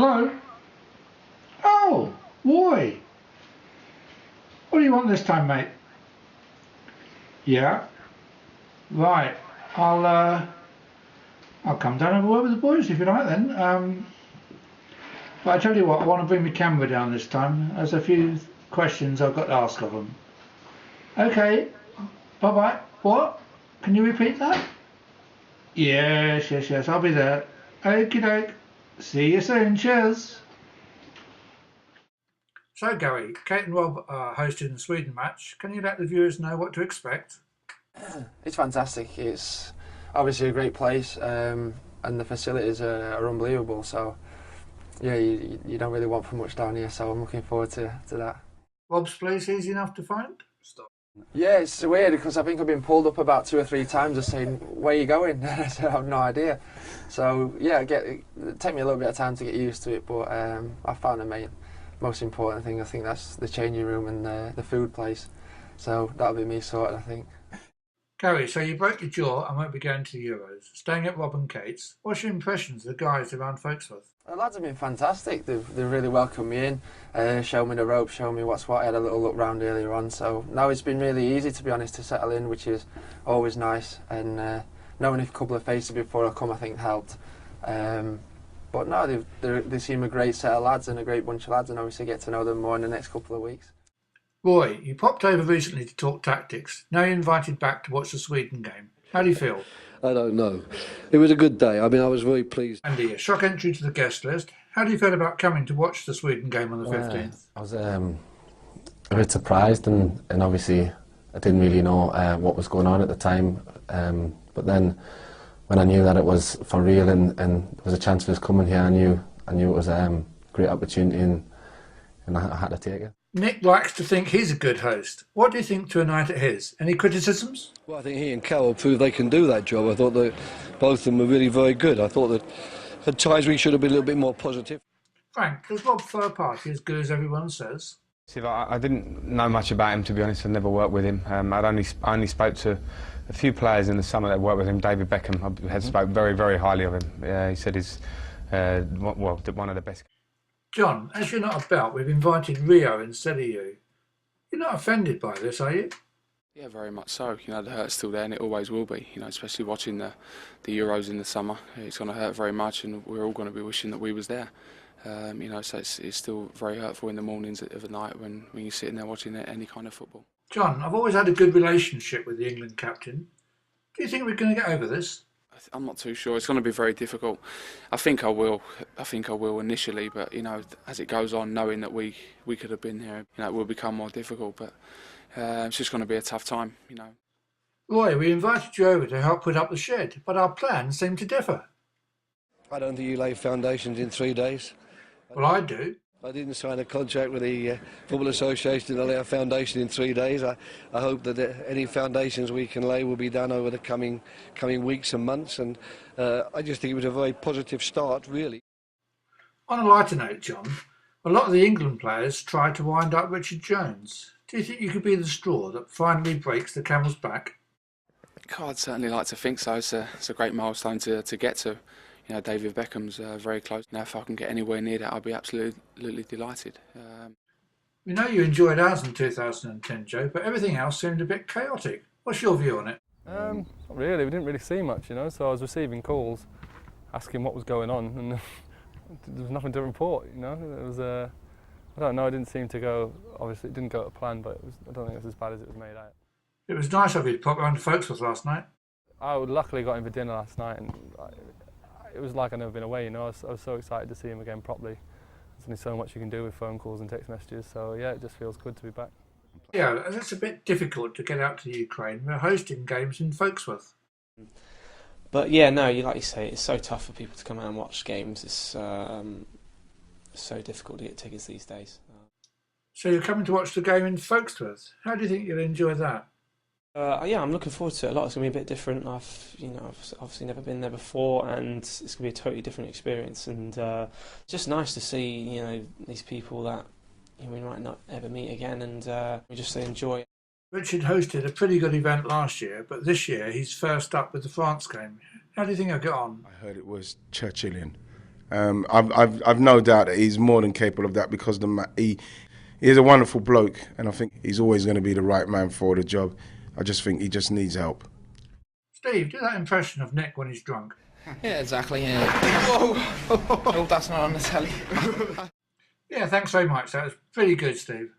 Hello? Oh, Roy. What do you want this time, mate? Yeah? Right. I'll come down and have a word with the boys if you like then. But I tell you what, I want to bring my camera down this time. There's a few questions I've got to ask of them. Okay. Bye-bye. What? Can you repeat that? Yes, I'll be there. Okie doke. See you soon. Cheers. So, Gary, Kate and Rob are hosting the Sweden match. Can you let the viewers know what to expect? It's fantastic. It's obviously a great place, and the facilities are unbelievable. So, yeah, you don't really want for much down here. So I'm looking forward to that. Rob's place easy enough to find? Stop. Yeah, it's weird because I think I've been pulled up about 2 or 3 times just saying, "Where are you going?" I said, "I have no idea." So yeah, it take me a little bit of time to get used to it, but I found the most important thing. I think that's the changing room and the food place. So that'll be me sorted, I think. Gary, so you broke your jaw and won't be going to the Euros. Staying at Rob and Kate's, what's your impressions of the guys around Folksworth? The lads have been fantastic. They've really welcomed me in, shown me the ropes, shown me what's what. I had a little look round earlier on, so now it's been really easy, to be honest, to settle in, which is always nice. And knowing a couple of faces before I come, I think helped. But no, they seem a great set of lads and a great bunch of lads, and obviously get to know them more in the next couple of weeks. Roy, you popped over recently to talk tactics. Now you're invited back to watch the Sweden game. How do you feel? I don't know. It was a good day. I mean, I was very pleased. Andy, a shock entry to the guest list. How do you feel about coming to watch the Sweden game on the 15th? I was a bit surprised, and obviously I didn't really know what was going on at the time. But then when I knew that it was for real and there was a chance of us coming here, I knew it was a great opportunity, and I had to take it. Nick likes to think he's a good host. What do you think to a night at his? Any criticisms? Well, I think he and Carol proved they can do that job. I thought that both of them were really very good. I thought that at times we should have been a little bit more positive. Frank, does Rob third party as good as everyone says? See, I didn't know much about him, to be honest. I never worked with him. I'd only spoke to a few players in the summer that worked with him. David Beckham had spoke very, very highly of him. He said he's one of the best. John, as you're not about, we've invited Rio instead of you. You're not offended by this, are you? Yeah, very much so. You know, the hurt's still there, and it always will be. You know, especially watching the Euros in the summer, it's going to hurt very much, and we're all going to be wishing that we was there. You know, so it's still very hurtful in the mornings of the night when you're sitting there watching any kind of football. John, I've always had a good relationship with the England captain. Do you think we're going to get over this? I'm not too sure. It's going to be very difficult. I think I will initially, but you know, as it goes on, knowing that we could have been there, you know, it will become more difficult. But it's just going to be a tough time, you know. Roy, we invited you over to help put up the shed, but our plans seem to differ. I don't think you lay foundations in 3 days. Well, I do. I didn't sign a contract with the Football Association to lay a foundation in 3 days. I hope that any foundations we can lay will be done over the coming weeks and months, and I just think it was a very positive start, really. On a lighter note, John, a lot of the England players tried to wind up Richard Jones. Do you think you could be the straw that finally breaks the camel's back? God, I'd certainly like to think so. It's a great milestone to get to. You know, David Beckham's very close. Now, if I can get anywhere near that, I'll be absolutely delighted. We know you enjoyed ours in 2010, Joe, but everything else seemed a bit chaotic. What's your view on it? Not really. We didn't really see much, you know, so I was receiving calls asking what was going on, and there was nothing to report, you know. It was, I don't know, it didn't seem to go, obviously it didn't go to plan, but I don't think it was as bad as it was made out. It was nice of you to pop round to Folksworth last night. I luckily got him for dinner last night, and it was like I'd never been away, you know. I was so excited to see him again properly. There's only so much you can do with phone calls and text messages, so yeah, it just feels good to be back. Yeah, it's a bit difficult to get out to the Ukraine. We're hosting games in Folksworth. But yeah, no, like you say, it's so tough for people to come out and watch games. It's so difficult to get tickets these days. So you're coming to watch the game in Folksworth. How do you think you'll enjoy that? Yeah, I'm looking forward to it a lot. It's going to be a bit different. I've obviously never been there before, and it's going to be a totally different experience. And just nice to see, you know, these people that we might not ever meet again, and we just enjoy it. Richard hosted a pretty good event last year, but this year he's first up with the France game. How do you think he'll get on? I heard it was Churchillian. I've no doubt that he's more than capable of that because he is a wonderful bloke, and I think he's always going to be the right man for the job. I just think he just needs help. Steve, do that impression of Nick when he's drunk. Yeah, exactly. Yeah. Whoa! Oh, that's not on the telly. Yeah, thanks very much. That was pretty good, Steve.